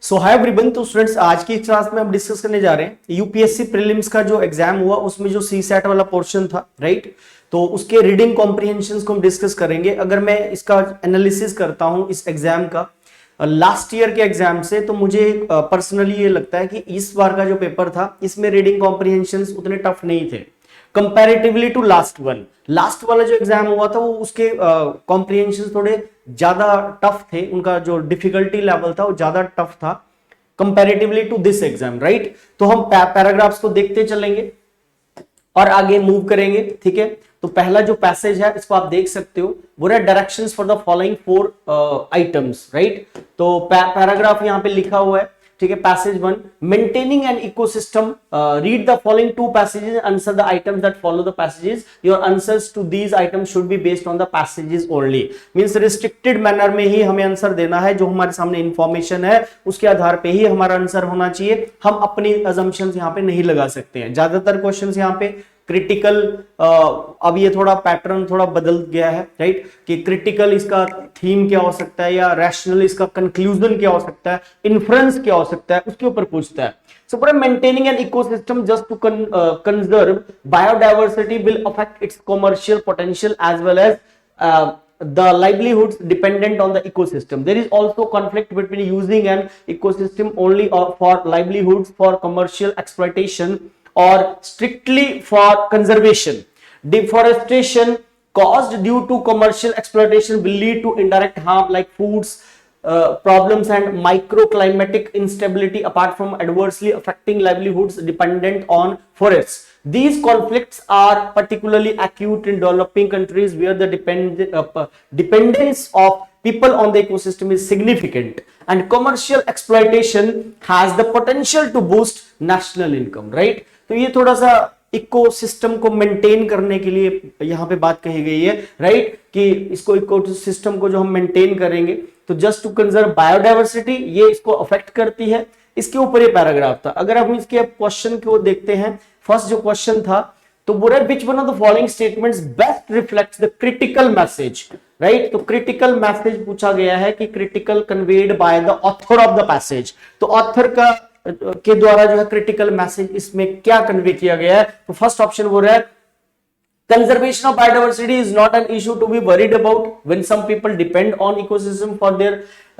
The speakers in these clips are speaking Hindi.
सो हाय एवरीवन। तो स्टूडेंट्स, आज की क्लास में हम डिस्कस करने जा रहे हैं यूपीएससी प्रीलिम्स का जो एग्जाम हुआ उसमें जो सी सेट वाला पोर्शन था, राइट। तो उसके रीडिंग कॉम्प्रिहेंशन को हम डिस्कस करेंगे। अगर मैं इसका एनालिसिस करता हूं इस एग्जाम का लास्ट ईयर के एग्जाम से, तो मुझे पर्सनली ये लगता है कि इस बार का जो पेपर था इसमें रीडिंग कॉम्प्रिहेंशन उतने टफ नहीं थे comparatively to last one. Last वाला जो एग्जाम हुआ था वो उसके कॉम्प्रिहेंशन थोड़े ज्यादा टफ थे, उनका जो डिफिकल्टी लेवल था वो ज्यादा टफ था comparatively to this exam, right. तो हम पैराग्राफ्स को देखते चलेंगे और आगे मूव करेंगे, ठीक है। तो पहला जो पैसेज है इसको आप देख सकते हो, वो है directions for the following 4 items, right. तो पैराग्राफ यहां पे लिखा हुआ है, ठीक है। Passage 1, maintaining an ecosystem, read the following 2 passages, answer the items that follow the passages, your answers to these items should be based on the passages only. Means restricted manner में ही हमें आंसर देना है, जो हमारे सामने इंफॉर्मेशन है उसके आधार पे ही हमारा आंसर होना चाहिए। हम अपनी अजम्पशंस यहां पे नहीं लगा सकते हैं। ज्यादातर क्वेश्चंस यहां पे क्रिटिकल, अब ये थोड़ा पैटर्न थोड़ा बदल गया है, राइट, कि क्रिटिकल इसका थीम क्या हो सकता है, या रैशनल इसका कंक्लूजन क्या हो सकता है, इन्फ्रेंस क्या हो सकता है, उसके ऊपर पूछता है। सो पूरा maintaining an ecosystem just to conserve biodiversity will affect its commercial potential as well as the livelihoods dependent on the ecosystem. There is also conflict between using an ecosystem only for livelihoods, for commercial exploitation, or strictly for conservation. Deforestation caused due to commercial exploitation will lead to indirect harm like foods problems and microclimatic instability, apart from adversely affecting livelihoods dependent on forests. These conflicts are particularly acute in developing countries where the dependence of people on the ecosystem is significant and commercial exploitation has the potential to boost national income, right? तो ये थोड़ा सा इकोसिस्टम को मेंटेन करने के लिए यहाँ पे बात कही गई है, राइट, कि इसको इकोसिस्टम को जो हम मेंटेन करेंगे तो जस्ट टू कंजर्व बायोडाइवर्सिटी, ये इसको अफेक्ट करती है। इसके ऊपर ये पैराग्राफ था। अगर हम इसके क्वेश्चन को देखते हैं, फर्स्ट जो क्वेश्चन था तो बोला विच one of the following statements best reflects the critical message, right. तो क्रिटिकल मैसेज पूछा गया है कि critical conveyed by the author of the passage. तो ऑथर के द्वारा जो है क्रिटिकल मैसेज इसमें क्या कन्वे किया गया है। तो फर्स्ट ऑप्शन वो है conservation of biodiversity is not an issue to be worried about when some people depend on ecosystem for their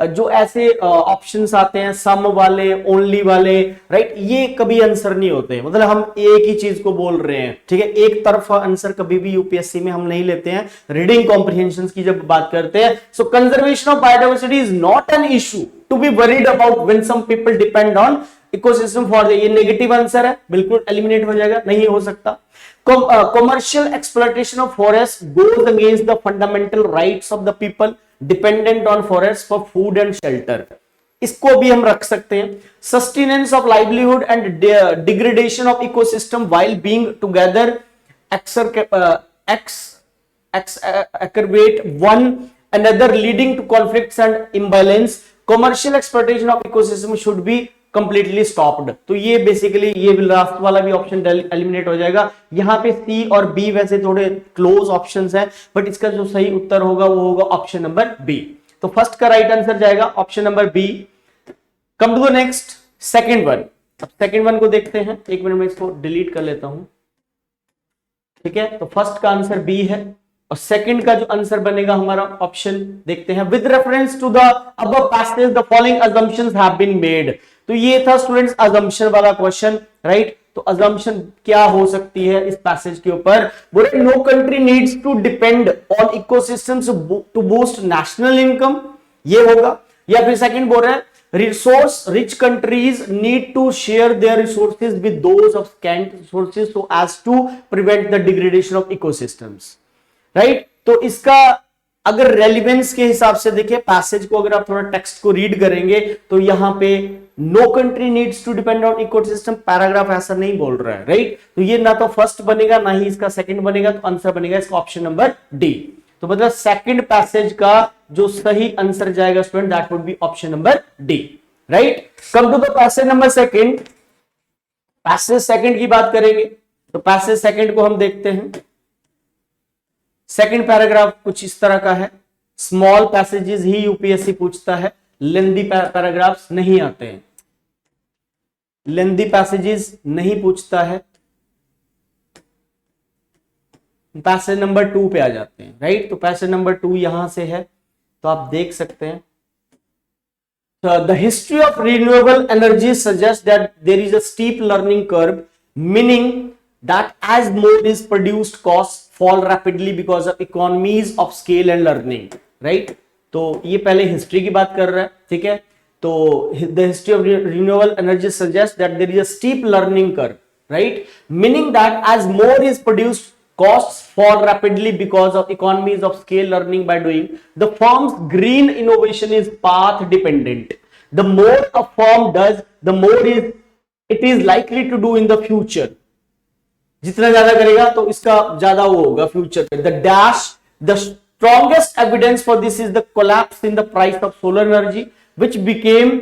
जो ऐसे ऑप्शंस आते हैं सम वाले, ओनली वाले, राइट, ये कभी आंसर नहीं होते। मतलब हम एक ही चीज को बोल रहे हैं, ठीक है। एक तरफा आंसर कभी भी यूपीएससी में हम नहीं लेते हैं रीडिंग कॉम्प्रिहेंशन की जब बात करते हैं। So conservation of biodiversity is not an issue to be worried about when some people depend on ecosystem for ये नेगेटिव आंसर है, बिल्कुल एलिमिनेट हो जाएगा, नहीं हो सकता। Commercial exploitation of forests goes against the fundamental rights of the people dependent on forests for food and shelter. इसको भी हम रख सकते हैं। Sustenance of livelihood and degradation of ecosystem while being together exacerbate one another leading to conflicts and imbalance. Commercial exploitation of ecosystem should be completely stopped. तो ये बेसिकली ये लास्ट वाला भी ऑप्शन एलिमिनेट हो जाएगा। यहाँ पे सी और बी वैसे थोड़े क्लोज ऑप्शंस हैं, बट इसका जो सही उत्तर होगा वो होगा ऑप्शन नंबर बी। तो फर्स्ट का राइट आंसर जाएगा option number B. Come to the next second one. अब सेकंड वन को देखते हैं, एक मिनट में इसको डिलीट कर लेता हूं, ठीक है। तो फर्स्ट का आंसर बी है और सेकंड का जो आंसर बनेगा हमारा ऑप्शन देखते हैं। With reference to the above passage the following assumptions have been made. तो ये था स्टूडेंट्स अजम्पशन वाला क्वेश्चन, राइट। तो अजम्पशन क्या हो सकती है इस पैसेज के ऊपर? बोले no country needs to depend on ecosystems to boost national income, ये होगा। या फिर सेकंड बोल रहे हैं resource rich countries need to share their resources with those of scant resources so as to prevent the degradation of ecosystems, right. तो इसका अगर रेलिवेंस के हिसाब से देखिए पैसेज को, अगर आप थोड़ा टेक्स्ट को रीड करेंगे तो यहां पे no country needs to depend on ecosystem paragraph ऐसा नहीं बोल रहा है, राइट। तो ये ना तो फर्स्ट बनेगा ना ही इसका सेकंड बनेगा, तो आंसर बनेगा इसका ऑप्शन नंबर डी। तो मतलब सेकंड पैसेज का जो सही आंसर जाएगा student that would be option number D, right. Come to the passage number second. Passage second की बात करेंगे तो पैसेज सेकंड को हम देखते हैं। सेकंड पैराग्राफ कुछ इस तरह का है। स्मॉल पैसेजेस ही यूपीएससी पूछता है, लेंदी पैराग्राफ्स नहीं आते हैं, लेंदी पैसेजेस नहीं पूछता है, पैसेज नंबर 2 पे आ जाते हैं, राइट। तो पैसेज नंबर 2 यहां से है, तो आप देख सकते हैं the history of renewable energy suggests that there is a steep learning curve, meaning that as more is produced, costs fall rapidly because of economies of scale and learning, right। तो ये पहले हिस्ट्री की बात कर रहा है, ठीक है। तो the history of renewable energy suggests that there is a steep learning curve, right, meaning that as more is produced, costs fall rapidly because of economies of scale learning by doing. The firm's green innovation is path dependent. The more a firm does, the more it is likely to do in the future. जितना ज्यादा करेगा तो इसका ज्यादा वो होगा फ्यूचर पे। The strongest evidence for this is the collapse in the price of solar energy, which became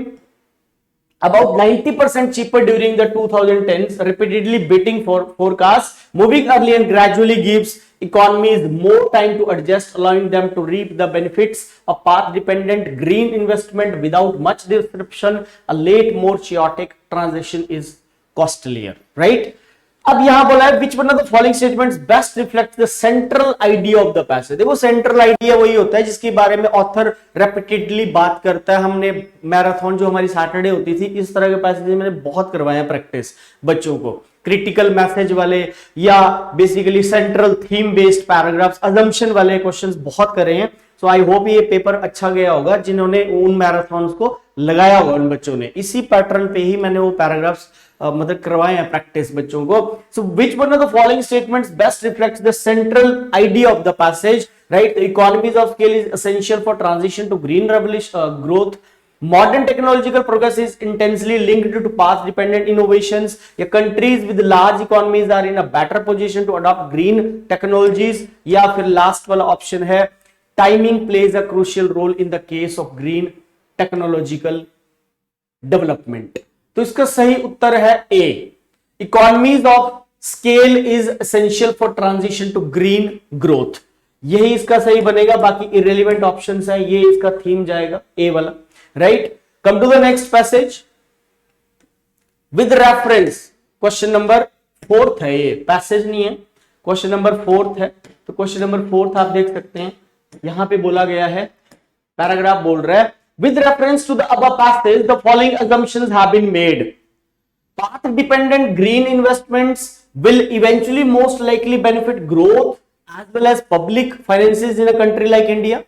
about 90% cheaper during the 2010s, repeatedly beating forecasts. Moving early and gradually gives economies more time to adjust, allowing them to reap the benefits of path-dependent green investment without much disruption. A late, more chaotic transition is costlier, right? अब यहां बोला है विच one of the following statements best reflect the central idea of the passage. देखो सेंट्रल आइडिया वही होता है जिसके बारे में ऑथर रेपिटेडली बात करता है। हमने मैराथन जो हमारी सैटरडे होती थी, इस तरह के पैसेज मैंने बहुत करवाए हैं प्रैक्टिस बच्चों को, क्रिटिकल मैसेज वाले या basically central theme based paragraphs, assumption वाले क्वेश्चंस बहुत करे हैं। सो आई होप ये पेपर अच्छा गया होगा जिन्होंने उन मैराथन को लगाया होगा, उन बच्चों ने इसी पैटर्न पे ही मैंने वो पैराग्राफ्स मतलब करवाए हैं प्रैक्टिस बच्चों को। So which one of the following statements best reflects the central idea of the passage, right. Economies of scale is essential for transition to green growth. Modern technological progress is intensely linked to path dependent innovations. या countries with large economies are in a better position to adopt green technologies. या फिर लास्ट वाला ऑप्शन है timing plays a crucial role in the case of green technological development. तो इसका सही उत्तर है A, economies of scale is essential for transition to green growth. यही इसका सही बनेगा, बाकी इरेलीवेंट ऑप्शंस है, ये इसका थीम जाएगा ए वाला, right. Come to the next passage with reference, question number 4 है, ये पैसेज नहीं है, क्वेश्चन नंबर 4 है। तो क्वेश्चन नंबर 4 आप देख सकते हैं, यहां पे बोला गया है, पैराग्राफ बोल रहा है with reference to the above passage the following assumptions have been made. Path dependent green investments will eventually most likely benefit growth as well as public finances in a country like India.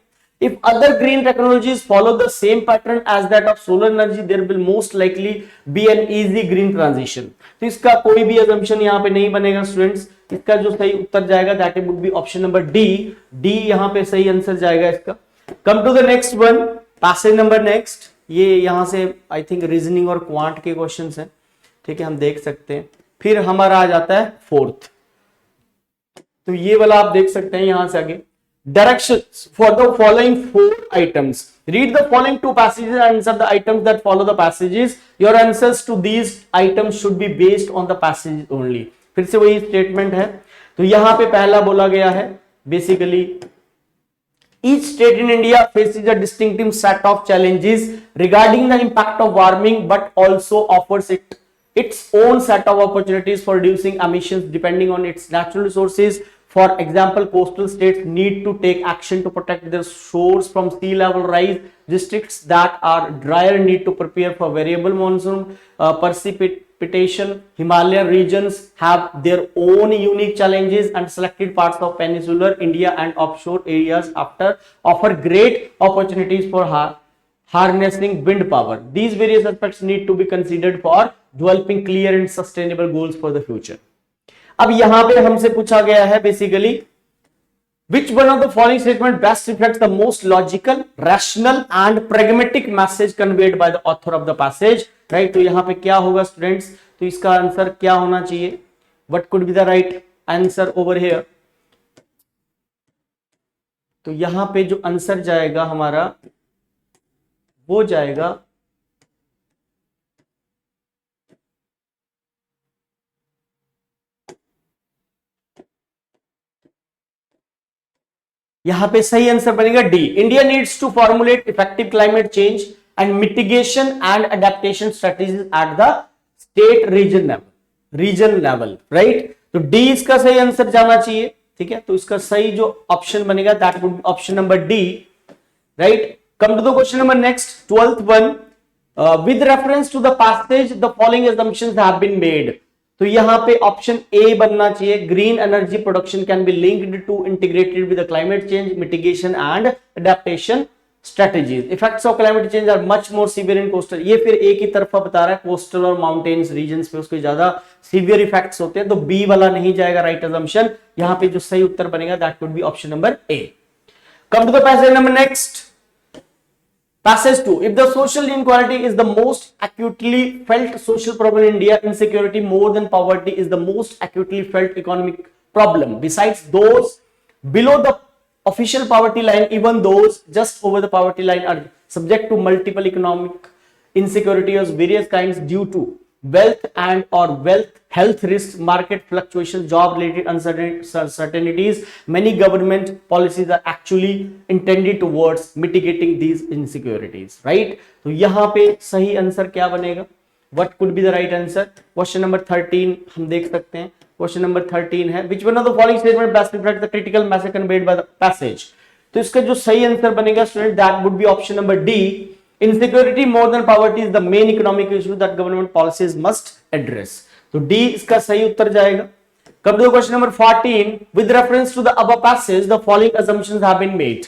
If other green technologies follow the same pattern as that of solar energy, there will most likely be an easy green transition. तो इसका कोई भी assumption यहाँ पे नहीं बनेगा स्टूडेंट्स। इसका जो सही उत्तर जाएगा that would be option number D. D यहाँ पे सही आंसर जाएगा इसका। Come to the next one, passage number next, ये यहां से आई थिंक रीजनिंग और क्वांट के क्वेश्चंस हैं, ठीक है, हम देख सकते हैं। फिर हमारा आ जाता है 4th, तो ये वाला आप देख सकते हैं यहां से आगे, directions for the following 4 items, read the following 2 passages and answer the items that follow the passages, your answers to these items should be based on the passage only. फिर से वही स्टेटमेंट है। तो यहां पे पहला बोला गया है basically each state in India faces a distinctive set of challenges regarding the impact of warming, but also offers its own set of opportunities for reducing emissions depending on its natural resources. For example, coastal states need to take action to protect their shores from sea level rise. Districts that are drier need to prepare for variable monsoon precipitation. Himalayan regions have their own unique challenges, and selected parts of peninsular India and offshore areas offer great opportunities for harnessing wind power. These various aspects need to be considered for developing clear and sustainable goals for the future. अब यहां पे हमसे पूछा गया है basically which one of the following statement best reflects the most logical, rational and pragmatic message conveyed by the author of the passage, right? तो यहां पे क्या होगा स्टूडेंट्स, तो इसका आंसर क्या होना चाहिए, what could be the right answer over here? तो यहां पे जो आंसर जाएगा हमारा वो जाएगा यहां पे सही आंसर बनेगा D, India needs to formulate effective climate change and mitigation and adaptation strategies at the state region level, right? तो D इसका सही आंसर जाना चाहिए, ठीक है। तो इसका सही जो ऑप्शन बनेगा that would be option number D, right. Come to the question number next, 12th one, with reference to the passage the following assumptions have been made। तो यहां पे ऑप्शन ए बनना चाहिए, green energy production can be linked to integrated with climate change, mitigation and adaptation strategies, effects of climate change are much more severe in coastal. ये फिर एक ही तरफा बता रहा है, कोस्टल और माउंटेन्स रीजन्स पे उसके ज्यादा सीवियर इफेक्ट्स होते हैं, तो बी वाला नहीं जाएगा राइट अजम्पशन। यहां पे जो सही उत्तर बनेगा that would be option number A. Come to the passage number next, passage 2, if the social inequality is the most acutely felt social problem in India, insecurity more than poverty is the most acutely felt economic problem. Besides those below the official poverty line, even those just over the poverty line are subject to multiple economic insecurity of various kinds due to wealth and or health risks, market fluctuations, job related uncertainties. Many government policies are actually intended towards mitigating these insecurities, right? तो यहाँ पे सही आंसर क्या बनेगा? What could be the right answer? Question number 13 हम देख सकते हैं। Question number 13 है, which one of the following statement best reflects the critical message conveyed by the passage? तो इसका जो सही आंसर बनेगा student that would be option number D, insecurity more than poverty is the main economic issue that government policies must address। तो डी इसका सही उत्तर जाएगा। Come to question number 14, with reference to the above passage the following assumptions have been made।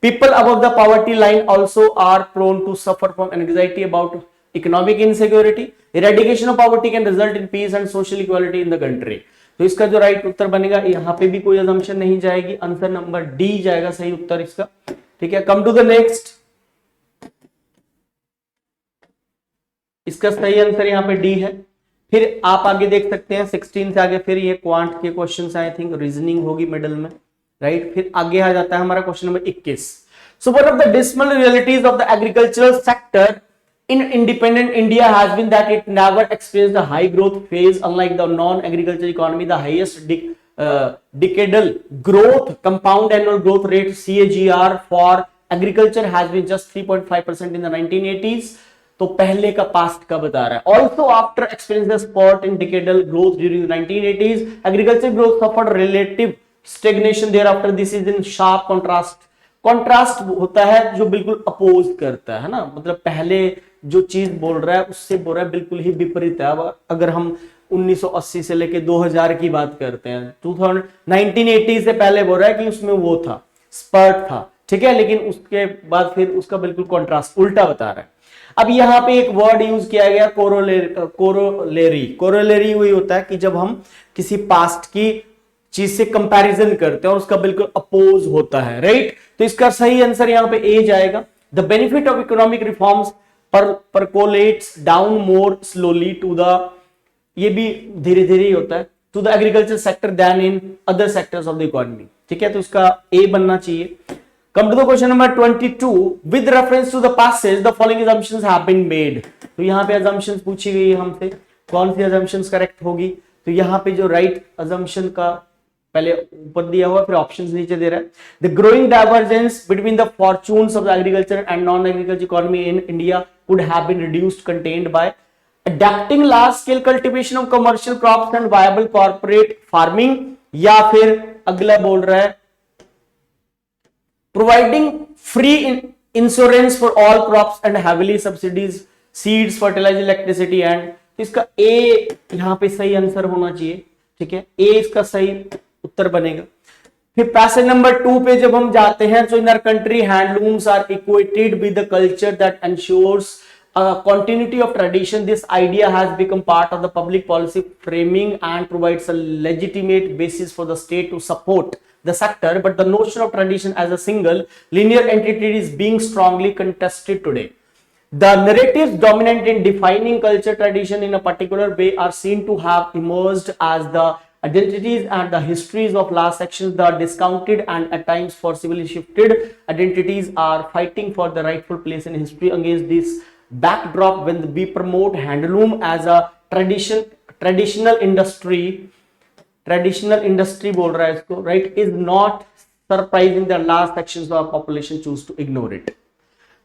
people above the poverty line also are prone to suffer from anxiety about economic insecurity, eradication of poverty can result in peace and social equality in the country। तो इसका जो राइट उत्तर बनेगा, यहाँ पे भी कोई assumption नहीं जाएगी, आंसर नंबर डी जाएगा सही उत्तर इसका, ठीक है। कम टू द नेक्स्ट, इसका सही आंसर यहाँ पे डी है। फिर आप आगे देख सकते हैं 16 से आगे फिर ये क्वांट के क्वेश्चंस, आई थिंक रीजनिंग होगी मिडल में, राइट। फिर आगे आ जाता है हमारा question number 21। So one of the dismal realities of the agricultural sector in independent India has been that it never experienced a high growth phase, unlike the non-agriculture economy. The highest decadal growth, compound annual growth rate CAGR for agriculture has been just 3.5% in the 1980s। तो पहले का पास्ट का बता रहा है। Also after experiencing a spurt in decadal growth during the 1980s, agriculture growth suffered relative stagnation thereafter। This is in sharp contrast। Contrast होता है जो बिल्कुल अपोज करता है ना, मतलब पहले जो चीज बोल रहा है उससे बोल रहा है बिल्कुल ही विपरीत है। अब अगर हम 1980 से लेके 2000 की बात करते हैं, 1980 से पहले बोल रहा है कि उसमें वो था, स्पर्ट था, ठीक है, लेकिन उसके बाद फिर उसका बिल्कुल कॉन्ट्रास्ट उल्टा बता रहा है। अब यहाँ पे एक वर्ड यूज किया गया कोरोलेरी। कोरोलेरी वही होता है कि जब हम किसी पास्ट की चीज से कंपैरिजन करते हैं और उसका बिल्कुल अपोज होता है, राइट। तो इसका सही आंसर यहाँ पे ए जाएगा। The benefit of economic reforms percolates down more slowly to the, ये भी धीरे धीरे ही होता है, to the agriculture sector than in other sectors of the economy, ठीक है। तो इसका ए बनना चाहिए। Come to the question number 22, with reference to the passage the following assumptions have been made। तो यहाँ पे assumptions पूछी गई है हमसे, कौन सी assumptions करेक्ट होगी? तो यहाँ पे जो राइट assumption का पहले ऊपर दिया हुआ, फिर ऑप्शंस नीचे दे रहा है। The growing divergence between the fortunes of the agriculture and non-agriculture economy in India could have been reduced, contained by adapting large-scale cultivation of commercial crops and viable corporate farming, या फिर अगला बोल रहा है providing free insurance for all crops and heavily subsidies seeds, fertilizer, electricity and। तो इसका ए यहां पे सही आंसर होना चाहिए, ठीक है, ए इसका सही उत्तर बनेगा। फिर पैसेज नंबर 2 पे जब हम जाते हैं, so in our country handlooms are equated with the culture that ensures a continuity of tradition। This idea has become part of the public policy framing and provides a legitimate basis for the state to support the sector, but the notion of tradition as a single linear entity is being strongly contested today। The narratives dominant in defining culture tradition in a particular way are seen to have emerged as the identities and the histories of last sections. The discounted and at times forcibly shifted identities are fighting for the rightful place in history। Against this backdrop, when we promote handloom as a traditional industry बोल रहा है इसको, right, is not surprising that large sections of population choose to ignore it।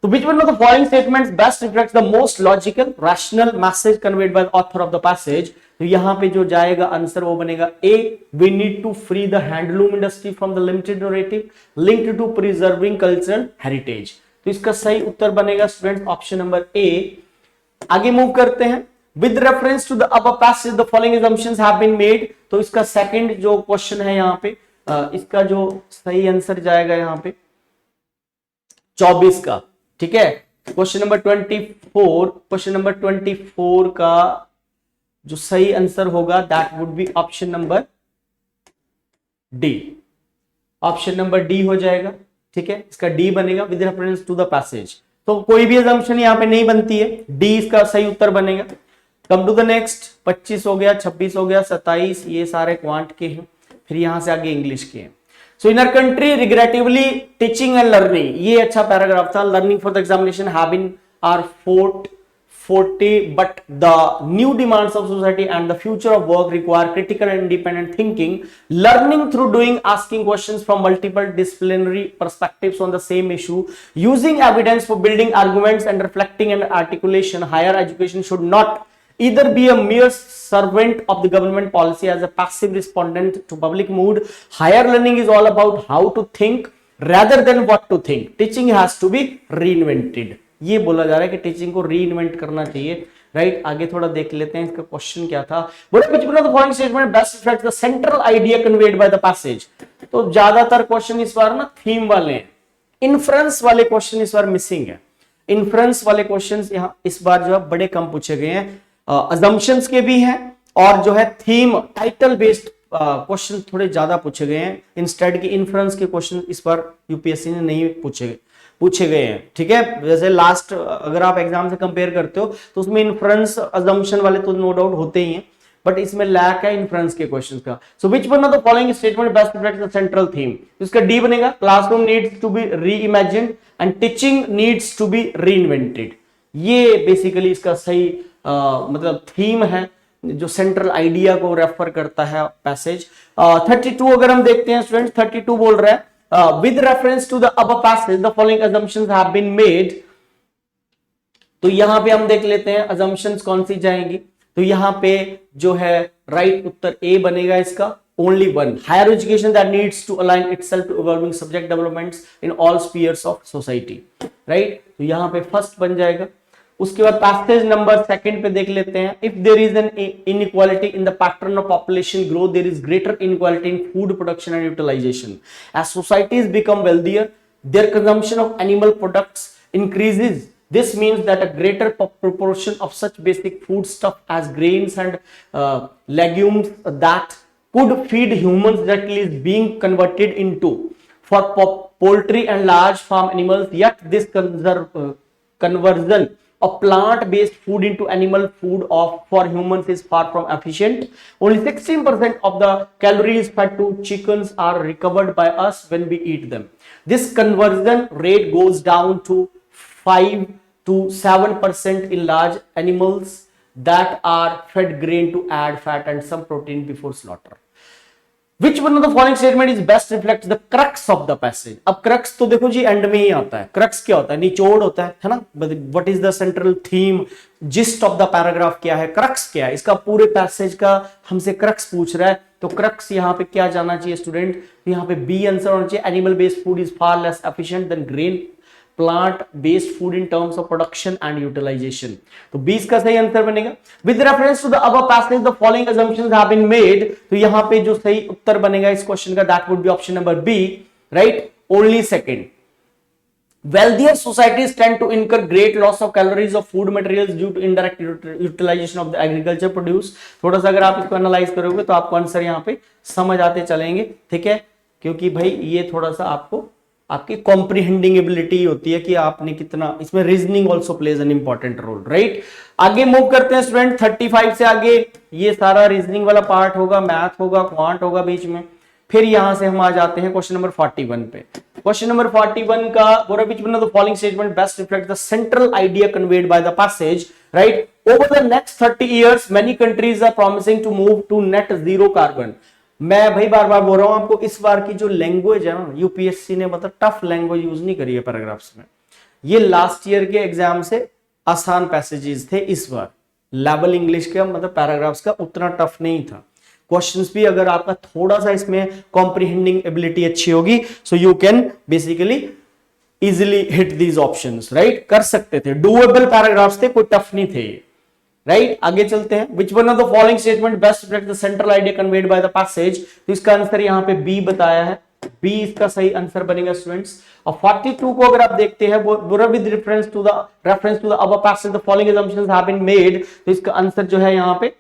तो which one of the following statements best reflects the most logical rational message conveyed by the author of the passage? तो यहां पे जो जाएगा आंसर वो बनेगा ए, we need to free the handloom industry from the limited narrative linked to preserving cultural heritage. तो इसका सही उत्तर बनेगा स्टूडेंट ऑप्शन नंबर ए। आगे मूव करते हैं। With reference to the above passage, the following assumptions have been made. तो इसका सेकंड जो क्वेश्चन है यहाँ पे, इसका जो सही आंसर जाएगा यहाँ पे 24 का, ठीक है। क्वेश्चन नंबर 24 का जो सही आंसर होगा that would be option number D. Option number D हो जाएगा, ठीक है। इसका डी बनेगा with reference to the passage. तो कोई भी assumption यहां पे नहीं बनती है, डी इसका सही उत्तर बनेगा। कम टू द नेक्स्ट, 25 हो गया, 26 हो गया, 27, ये सारे क्वांट के हैं। फिर यहां से आगे इंग्लिश के हैं। So in our country regrettably teaching and learning, ये अच्छा पैराग्राफ था। Learning for the examination have been are 40, but the new demands of society and the future of work require critical and independent thinking, learning through doing, asking questions from multiple disciplinary perspectives on the same issue, using evidence for building arguments and reflecting and articulation. Higher education should not either be a mere servant of the government policy as a passive respondent to public mood. Higher learning is all about how to think rather than what to think. Teaching has to be reinvented. ये बोला जा रहा है कि टीचिंग को रीइन्वेंट करना चाहिए, राइट। आगे थोड़ा देख लेते हैं इसका क्वेश्चन क्या था। बोले which one of the following statement best reflects the central idea conveyed by the passage? तो ज्यादातर क्वेश्चन इस बार ना थीम वाले हैं, इन्फ्रेंस वाले क्वेश्चन इस बार मिसिंग है। इन्फ्रेंस वाले क्वेश्चन यहाँ इस बार जो है बड़े कम पूछे गए हैं। अजम्पशंस के भी हैं और जो है थीम टाइटल बेस्ड क्वेश्चन थोड़े ज्यादा पूछे गए हैं। इंस्टेड के इन्फ्रेंस के क्वेश्चन इस बार यूपीएससी ने नहीं पूछे गए हैं, ठीक है। जैसे लास्ट अगर आप एग्जाम से कंपेयर करते हो तो उसमें इन्फ्रेंस अजम्पशन वाले तो नो डाउट होते ही हैं, बट इसमें लैक है इन्फ्रेंस के क्वेश्चंस का। So which one of the following statement best reflects the central theme? इसका डी बनेगा classroom needs to be reimagined and teaching needs to be reinvented. ये बेसिकली इसका सही मतलब थीम है जो सेंट्रल आइडिया को रेफर करता है पैसेज। 32 अगर हम देखते हैं स्टूडेंट्स, 32 बोल रहा है with reference to the above passage the following assumptions have been made। तो यहां पे हम देख लेते हैं assumptions कौन सी जाएंगी। तो यहां पे जो है राइट उत्तर ए बनेगा इसका, only one। higher education that needs to align itself to evolving subject developments in all spheres of society, right। तो यहां पे फर्स्ट बन जाएगा। उसके बाद पैसेज नंबर सेकंड पे देख लेते हैं। If there is an inequality in the pattern of population growth, there is greater inequality in food production and utilization. As societies become wealthier, their consumption of animal products increases. This means that a greater proportion of such basic food stuff as grains and legumes that could feed humans directly is being converted into for poultry and large farm animals. Yet this conversion of plant-based food into animal food for humans is far from efficient. Only 16% of the calories fed to chickens are recovered by us when we eat them. This conversion rate goes down to 5 to 7% in large animals that are fed grain to add fat and some protein before slaughter. Which one of the following statement is best reflects the crux of the passage? अब crux तो देखो जी एंड में ही आता है। crux क्या होता है? निचोड़ होता है ना। What is the central theme? gist of the paragraph क्या है? crux क्या है? इसका पूरे पैसेज का हमसे crux पूछ रहा है, तो crux यहाँ पे क्या जाना चाहिए स्टूडेंट? यहाँ पे बी आंसर होना चाहिए। Animal based food is far less efficient then grain plant based food in terms of production and utilization। तो 20 का सही आंसर बनेगा। with reference to the above passage the following assumptions have been made। तो यहां पे जो सही उत्तर बनेगा इस क्वेश्चन का that would be option number B, right, only second। wealthier societies tend to incur great loss of calories of food materials due to indirect utilization of the agriculture produce। थोड़ा सा अगर आप इसको एनालाइज करोगे तो आपको आंसर यहाँ पे समझ आते चलेंगे, ठीक है, क्योंकि भाई ये थोड़ा सा आपको आपकी कॉम्प्रिहेंडिंग एबिलिटी होती है कि आपने कितना, इसमें reasoning also plays an important role, right. आगे मूव करते हैं स्टूडेंट 35 से आगे। ये सारा रीजनिंग वाला पार्ट होगा, मैथ होगा, क्वांट होगा बीच में। फिर यहां से हम आ जाते हैं क्वेश्चन नंबर 41 पे। क्वेश्चन नंबर 41 का which one of the following statement best reflects the central idea conveyed by the passage, right? Over the next 30 years many countries are promising to move to net zero carbon। मैं भाई बार बार बोल रहा हूं आपको, इस बार की जो लैंग्वेज है ना, यूपीएससी ने मतलब टफ लैंग्वेज यूज नहीं करी है पैराग्राफ्स में। ये लास्ट ईयर के एग्जाम से आसान पैसेजेस थे इस बार। लेवल इंग्लिश का मतलब पैराग्राफ्स का उतना टफ नहीं था। क्वेश्चंस भी अगर आपका थोड़ा सा इसमें कॉम्प्रिहेंडिंग एबिलिटी अच्छी होगी, so you can basically easily hit these options, right. कर सकते थे, डूएबल पैराग्राफ्स थे, कोई टफ नहीं थे, राइट। आगे चलते हैं। विच one of the following statement best reflect the central idea conveyed by the passage. तो इसका आंसर यहां पे बी बताया है, बी इसका सही आंसर बनेगा स्टूडेंट्स। और 42 को अगर आप देखते हैं, वो with reference to the above passage the following assumptions have been made, तो इसका आंसर जो है यहां पे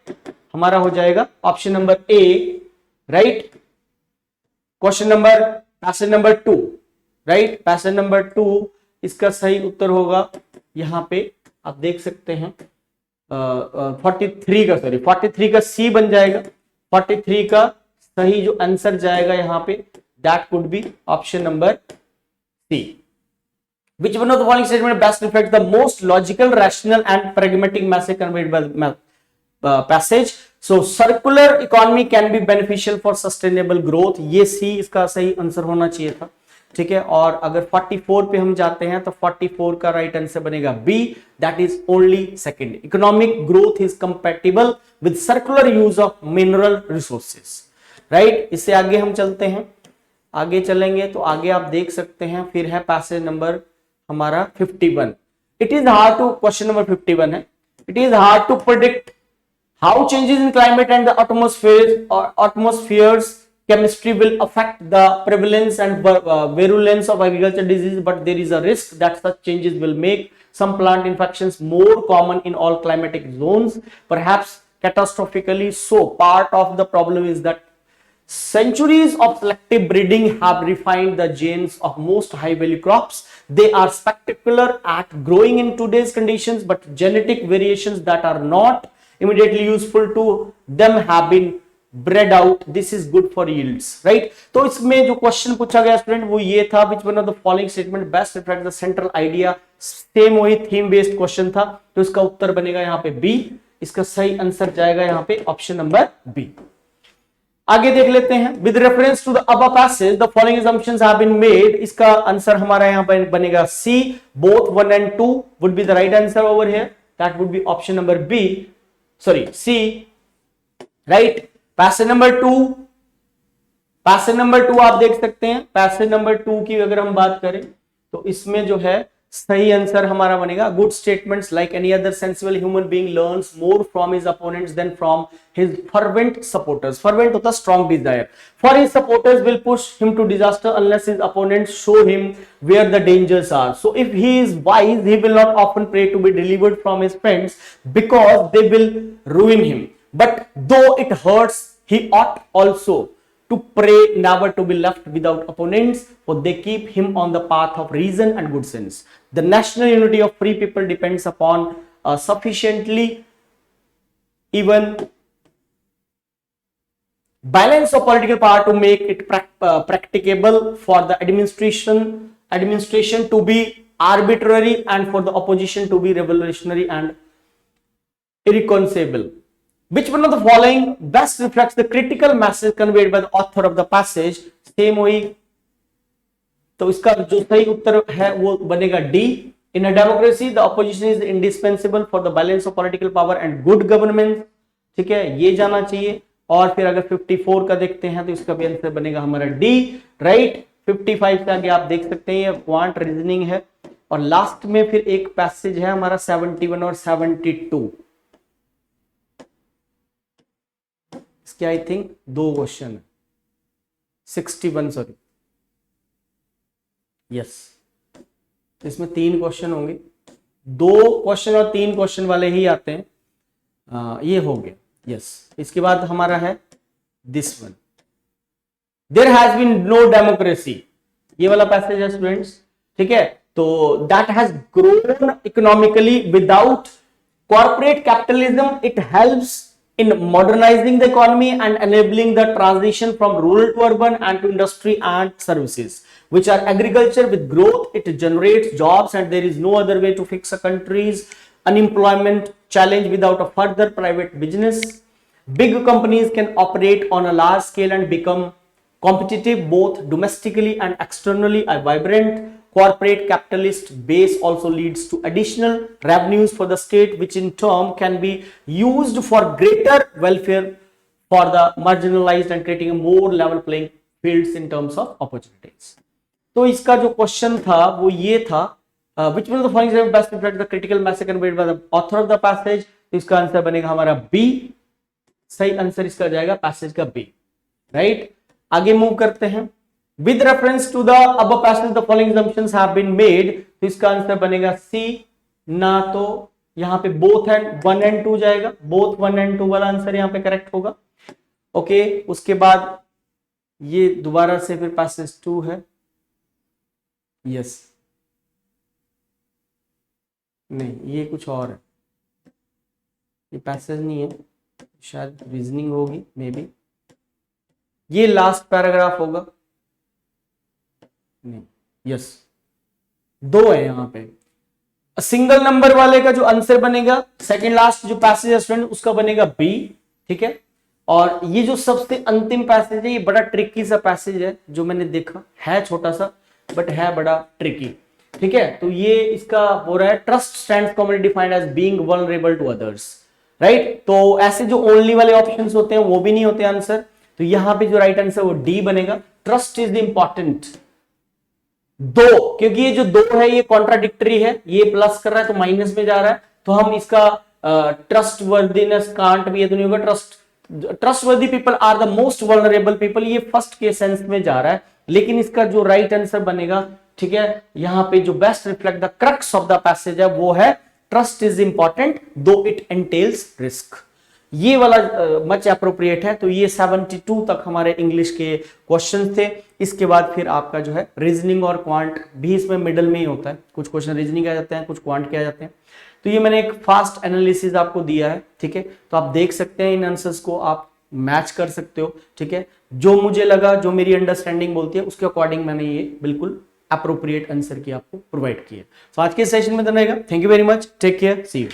हमारा हो जाएगा ऑप्शन नंबर ए, right. Question number passage number 2, right, passage number 2 इसका सही उत्तर होगा यहां पे आप देख सकते हैं 43 का सी बन जाएगा। 43 का सही जो आंसर जाएगा यहां पे that could be option number C. Which one of the following statement best reflects the most logical, rational and pragmatic message conveyed by the passage? So circular economy can be beneficial for sustainable growth, ये सी इसका सही आंसर होना चाहिए था, ठीक है। और अगर 44 पे हम जाते हैं तो 44 का राइट आंसर बनेगा B, that is only second. Economic growth is compatible with circular use of mineral resources, right. इससे आगे हम चलते हैं, आगे चलेंगे तो आगे आप देख सकते हैं फिर है पैसेज नंबर हमारा 51। It is hard to, question number 51 है, it is hard to predict how changes in climate and the atmosphere's chemistry will affect the prevalence and virulence of agriculture disease, but there is a risk that such changes will make some plant infections more common in all climatic zones, perhaps catastrophically so. Part of the problem is that centuries of selective breeding have refined the genes of most high value crops. They are spectacular at growing in today's conditions, but genetic variations that are not immediately useful to them have been bred out. This is good for yields, right? तो इसमें जो क्वेश्चन पूछा गया स्टूडेंट वो ये था, which one of the following statement best reflects the central idea? Same वही थीम बेस्ड क्वेश्चन था, तो इसका उत्तर बनेगा यहाँ पे बी। इसका सही आंसर जाएगा यहाँ पे ऑप्शन नंबर बी। आगे देख लेते हैं। With reference to the above passage the following assumptions have been made, इसका आंसर हमारा यहाँ पे बनेगा C. Both 1 and 2 would be the right answer over here, that would be option number B, sorry C, right. Passage number 2, passage number 2 आप देख सकते हैं, पैसेज नंबर 2 की अगर हम बात करें तो इसमें जो है सही आंसर हमारा बनेगा good statements like any other sensible human being learns more from his opponents than from his fervent supporters. Fervent होता strong desire, for his supporters will push him to disaster unless his opponents show him where the dangers are. So if he is wise he will not often pray to be delivered from his friends because they will ruin him. But though it hurts, he ought also to pray never to be left without opponents, for they keep him on the path of reason and good sense. The national unity of free people depends upon sufficiently even balance of political power to make it practicable for the administration to be arbitrary and for the opposition to be revolutionary and irreconcilable. Which one of the following best reflects the critical message conveyed by the author of the passage? Same वही, तो इसका जो सही उत्तर है वो बनेगा D. In a democracy, the opposition is indispensable for the balance of political power and good government. ठीक है, ये जाना चाहिए। और फिर अगर 54 का देखते हैं तो इसका भी आंसर बनेगा हमारा डी, राइट। 55 के आगे आप देख सकते हैं ये क्वांट रीजनिंग है। और लास्ट में फिर एक पैसेज है हमारा 71 और 72, इसके आई थिंक 2 क्वेश्चन है, 61 सॉरी, यस, इसमें 3 क्वेश्चन होंगे, 2 क्वेश्चन और 3 क्वेश्चन वाले ही आते हैं। ये हो गया, यस। इसके बाद हमारा है this one, there has been no democracy, ये वाला पैसेज है स्टूडेंट्स, ठीक है। तो that has grown economically without corporate capitalism, it helps in modernizing the economy and enabling the transition from rural to urban and to industry and services, which are agriculture with growth. It generates jobs and there is no other way to fix a country's unemployment challenge without a further private business. Big companies can operate on a large scale and become competitive both domestically and externally. A vibrant corporate capitalist base also leads to additional revenues for the state, which in turn can be used for greater welfare for the marginalized and creating a more level playing fields in terms of opportunities. तो इसका जो क्वेश्चन था वो ये था, which one of the following statements best reflect the critical message conveyed by the author of the passage? तो इसका आंसर बनेगा हमारा बी, सही आंसर इसका जाएगा पैसेज का बी, राइट। आगे मूव करते हैं। With reference to the above passage, the following assumptions have been made. तो इसका आंसर बनेगा सी, ना तो यहाँ पे बोथ एंड 1 एंड 2 जाएगा, बोथ 1 एंड 2 वाला आंसर यहाँ पे करेक्ट होगा। ओके, उसके बाद ये दोबारा से फिर पैसेज 2 है, यस नहीं ये कुछ और है, ये पैसेज नहीं है, शायद रीजनिंग होगी मे बी, ये लास्ट पैराग्राफ होगा, नहीं यस 2 है यहाँ पे। सिंगल नंबर वाले का जो आंसर बनेगा सेकंड लास्ट जो पैसेज है स्टूडेंट उसका बनेगा बी, ठीक है। और ये जो सबसे अंतिम पैसेज है ये बड़ा ट्रिकी सा पैसेज है, जो मैंने देखा है छोटा सा बट है बड़ा ट्रिकी, ठीक है। तो ये इसका हो रहा है trust stands commonly defined as being vulnerable to others, right. तो ऐसे जो ओनली वाले ऑप्शंस होते हैं वो भी नहीं होते आंसर, तो यहां पे जो राइट आंसर वो डी बनेगा। ट्रस्ट इज द इंपॉर्टेंट 2, क्योंकि ये जो 2 है ये कॉन्ट्राडिक्टरी है, ये प्लस कर रहा है तो माइनस में जा रहा है, तो हम इसका ट्रस्ट वर्दीनेस कांट भी ये तो नहीं होगा। Trustworthy people are the most vulnerable people, ये फर्स्ट के सेंस में जा रहा है, लेकिन इसका जो राइट आंसर बनेगा, ठीक है, यहां पे जो best reflect the crux of the passage है वो है ट्रस्ट इज इंपॉर्टेंट दो इट एंटेल्स रिस्क। ये वाला मच अप्रोप्रिएट है। तो ये 72 तक हमारे इंग्लिश के क्वेश्चन थे। इसके बाद फिर आपका जो है रीजनिंग और क्वांट भी इसमें मिडल में ही होता है, कुछ क्वेश्चन रीजनिंग आ जाते हैं, कुछ क्वांट के आ जाते हैं। तो ये मैंने एक फास्ट एनालिसिस आपको दिया है, ठीक है, तो आप देख सकते हैं इन आंसर्स को, आप मैच कर सकते हो, ठीक है। जो मुझे लगा, जो मेरी अंडरस्टैंडिंग बोलती है उसके अकॉर्डिंग मैंने ये बिल्कुल अप्रोप्रिएट आंसर की आपको प्रोवाइड किया। तो आज के सेशन में तो रहेगा। Thank you very much, take care, see you.